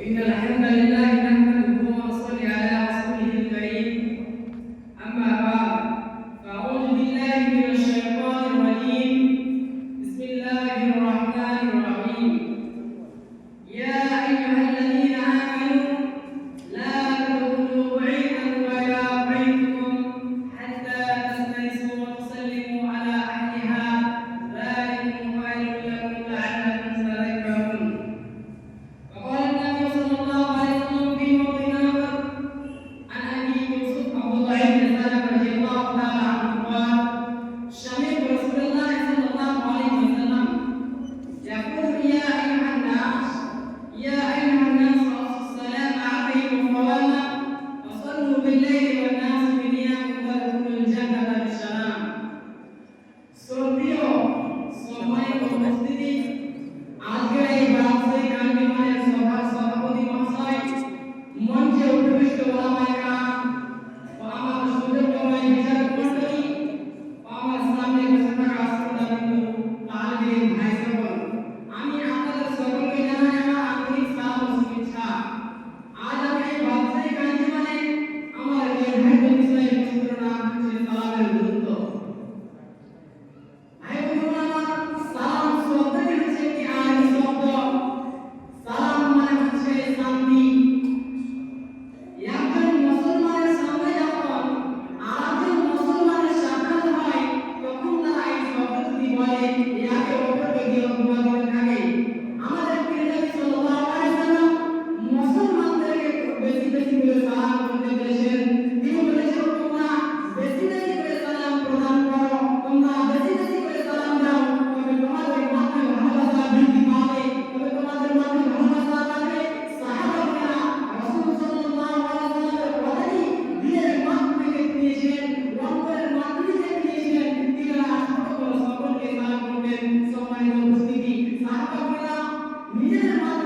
إن الحمد لله نحمده ونصلي على رسوله الكريم أما بعد فأعوذ بالله من الشيطان الرجيم بسم الله الرحمن الرحيم يا أيها الذين آمنوا لا تدخلوا بيتا غير بيتكم حتى تستأنسوا وتسلموا على أهلها ذلكم خير لكم لعلكم تذكرون. وقال النبي صلى الله عليه وسلم في موضع آخر عن أبي يوسف عبد الله بن سلمة رضي الله تعالى عنه قال سمعت رسول الله صلى الله عليه وسلم يقول يا أيها الناس أفشوا السلام عليكم قواما وصلوا بالليل والناس بنيام تدخلوا الجنة بالسلام. শ্রদ্ধেয় সম্মানিত উপস্থিতি, আজকের এই ব্যবসায়িক আন্দোলনের সভার সভাপতি মহাশয়, মঞ্চে উপবিষ্ট ওলামায়ে কেরাম ও আমার সুযোগ্যময় বিচারক মণ্ডলী ও আমার সামনে বসে থাকা শ্রোতাবৃন্দ, তালিম ভাই সকল, আমি আপনাদের সকলকে জানাই আমার আন্তরিক সালাম ও শুভেচ্ছা। আজ আমি এই ব্যবসায়িক আন্দোলনে আমার নির্ধারিত বিষয়ে বক্তব্য নাম হচ্ছে সালামের গুরুত্ব। ভাই বন্ধুরা আমার, সালাম শব্দটি হচ্ছে একটি আরবি শব্দ। সালাম মানে হচ্ছে শান্তি। একজন মুসলমানের সামনে যখন আরেকজন মুসলমানের সাক্ষাৎ হয় তখন তারা এই শব্দটি বলে, একে অপরকে দিয়ে অভিবাদন থাকে। আমাদের প্রিয় নবী সাল্লাল্লাহু আলাইহি ওয়াসাল্লাম মুসলমানদেরকে বেশি বেশি করে সালাম করতে বলেছেন। তিনি বলেছেন, তোমরা বেশি বেশি করে সালাম প্রদান করো, তোমরা বেশি বেশি করে সালাম দাও, তবে তোমাদের মধ্যে ভালোবাসা বৃদ্ধি পাবে, তবে তোমাদের মধ্যে ভালোবাসা বাড়বে। সাহাবারা রাসূল সাল্লাল্লাহু আলাইহি ওয়াসাল্লামের কথাটি দিলের মাধ্যমে নিয়েছিলেন, অন্তরের মাধ্যমে নিয়েছিলেন। তিনারা সকলকে সালাম করতেন। সম্মানিত উপস্থিতি, সাহাবারা নিজেদের মাধ্যমে